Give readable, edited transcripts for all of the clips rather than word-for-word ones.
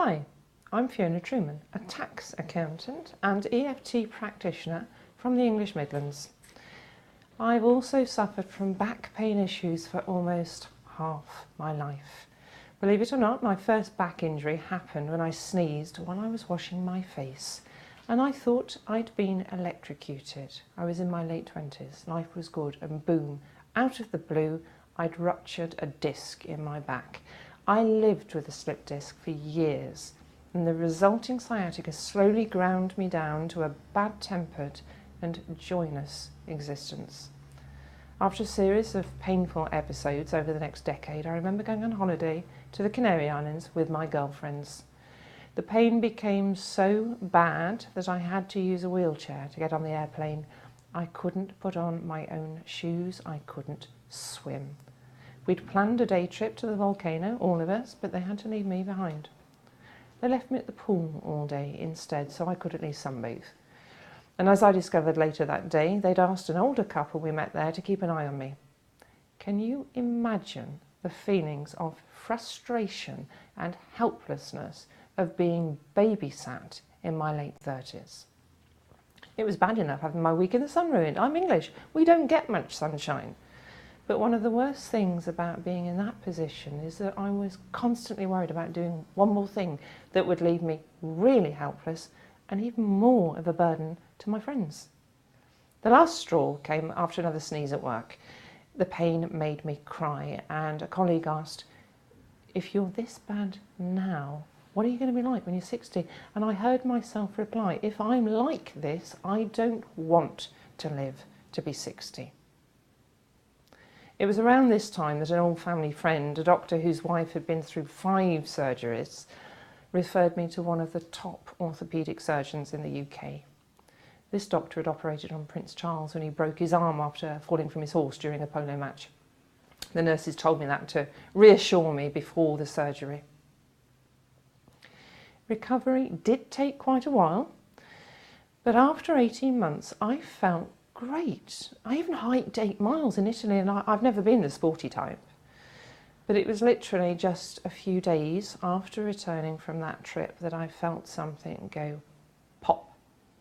Hi, I'm Fiona Truman, a tax accountant and EFT practitioner from the English Midlands. I've also suffered from back pain issues for almost half my life. Believe it or not, my first back injury happened when I sneezed while I was washing my face, and I thought I'd been electrocuted. I was in my late 20s, life was good, and boom, out of the blue, I'd ruptured a disc in my back. I lived with a slip disc for years, and the resulting sciatica slowly ground me down to a bad-tempered and joyless existence. After a series of painful episodes over the next decade, I remember going on holiday to the Canary Islands with my girlfriends. The pain became so bad that I had to use a wheelchair to get on the airplane. I couldn't put on my own shoes, I couldn't swim. We'd planned a day trip to the volcano, all of us, but they had to leave me behind. They left me at the pool all day instead, so I could at least sunbathe. And as I discovered later that day, they'd asked an older couple we met there to keep an eye on me. Can you imagine the feelings of frustration and helplessness of being babysat in my late 30s? It was bad enough having my week in the sun ruined. I'm English. We don't get much sunshine. But one of the worst things about being in that position is that I was constantly worried about doing one more thing that would leave me really helpless and even more of a burden to my friends. The last straw came after another sneeze at work. The pain made me cry, and a colleague asked, "If you're this bad now, what are you going to be like when you're 60? And I heard myself reply, "If I'm like this, I don't want to live to be 60. It was around this time that an old family friend, a doctor whose wife had been through 5 surgeries, referred me to one of the top orthopaedic surgeons in the UK. This doctor had operated on Prince Charles when he broke his arm after falling from his horse during a polo match. The nurses told me that to reassure me before the surgery. Recovery did take quite a while, but after 18 months I felt great. I even hiked 8 miles in Italy, and I've never been the sporty type. But it was literally just a few days after returning from that trip that I felt something go pop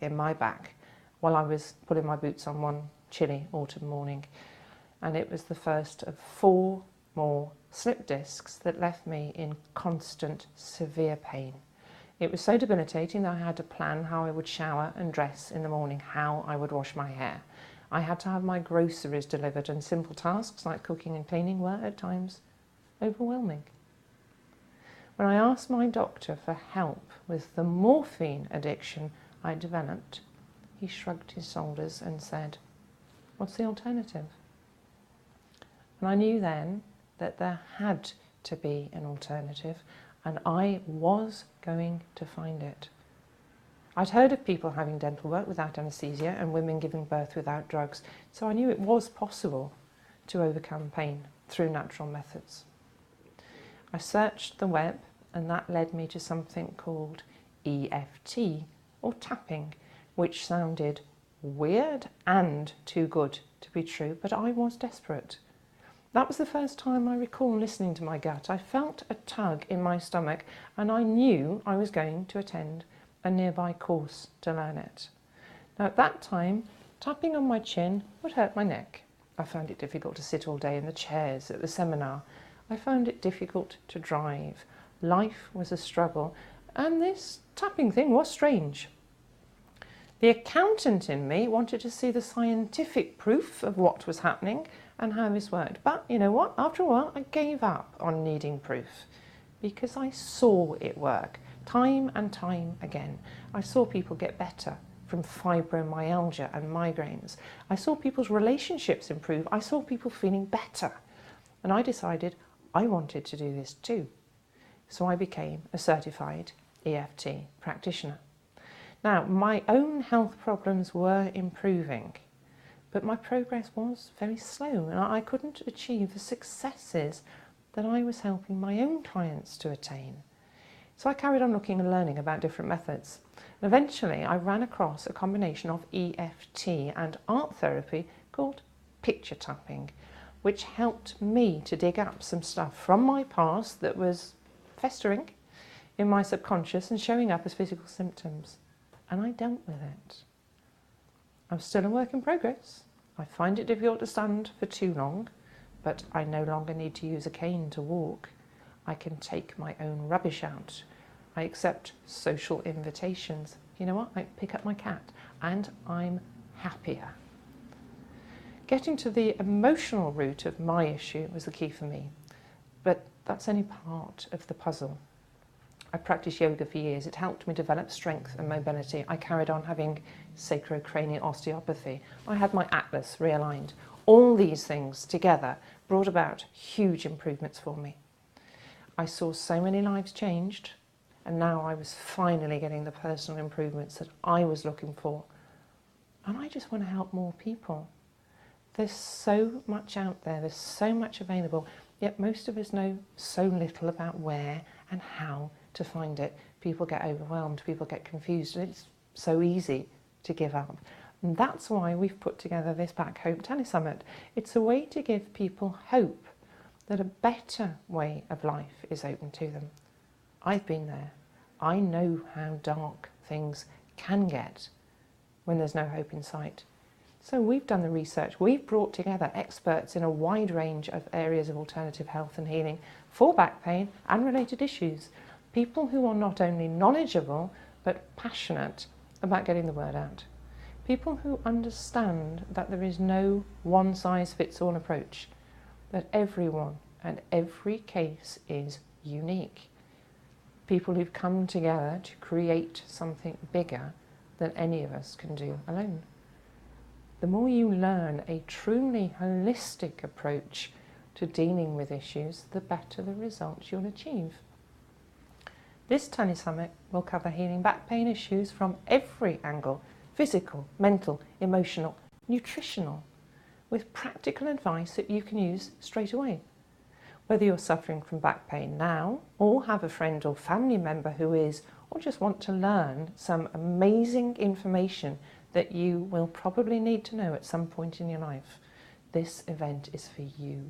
in my back while I was putting my boots on one chilly autumn morning. And it was the first of 4 more slip discs that left me in constant, severe pain. It was so debilitating that I had to plan how I would shower and dress in the morning, how I would wash my hair. I had to have my groceries delivered, and simple tasks like cooking and cleaning were, at times, overwhelming. When I asked my doctor for help with the morphine addiction I developed, he shrugged his shoulders and said, "What's the alternative?" And I knew then that there had to be an alternative, and I was going to find it. I'd heard of people having dental work without anaesthesia and women giving birth without drugs, so I knew it was possible to overcome pain through natural methods. I searched the web, and that led me to something called EFT, or tapping, which sounded weird and too good to be true, but I was desperate. That was the first time I recall listening to my gut. I felt a tug in my stomach, and I knew I was going to attend a nearby course to learn it. Now, at that time, tapping on my chin would hurt my neck. I found it difficult to sit all day in the chairs at the seminar. I found it difficult to drive. Life was a struggle, and this tapping thing was strange. The accountant in me wanted to see the scientific proof of what was happening and how this worked. But you know what? After a while, I gave up on needing proof because I saw it work time and time again. I saw people get better from fibromyalgia and migraines. I saw people's relationships improve. I saw people feeling better. And I decided I wanted to do this too. So I became a certified EFT practitioner. Now, my own health problems were improving, but my progress was very slow, and I couldn't achieve the successes that I was helping my own clients to attain. So I carried on looking and learning about different methods. And eventually I ran across a combination of EFT and art therapy called picture tapping, which helped me to dig up some stuff from my past that was festering in my subconscious and showing up as physical symptoms. And I dealt with it. I'm still a work in progress. I find it difficult to stand for too long, but I no longer need to use a cane to walk. I can take my own rubbish out. I accept social invitations. You know what? I pick up my cat and I'm happier. Getting to the emotional root of my issue was the key for me, but that's only part of the puzzle. I practiced yoga for years. It helped me develop strength and mobility. I carried on having sacrocranial osteopathy. I had my atlas realigned. All these things together brought about huge improvements for me. I saw so many lives changed, and now I was finally getting the personal improvements that I was looking for. And I just want to help more people. There's so much out there, there's so much available, yet most of us know so little about where and how to find it. People get overwhelmed, people get confused, and it's so easy to give up. And that's why we've put together this Back-Hope-Telesummit. It's a way to give people hope that a better way of life is open to them. I've been there. I know how dark things can get when there's no hope in sight. So we've done the research. We've brought together experts in a wide range of areas of alternative health and healing for back pain and related issues. People who are not only knowledgeable, but passionate about getting the word out. People who understand that there is no one-size-fits-all approach, that everyone and every case is unique. People who've come together to create something bigger than any of us can do alone. The more you learn a truly holistic approach to dealing with issues, the better the results you'll achieve. This Telesummit will cover healing back pain issues from every angle: physical, mental, emotional, nutritional, with practical advice that you can use straight away. Whether you're suffering from back pain now, or have a friend or family member who is, or just want to learn some amazing information that you will probably need to know at some point in your life, this event is for you.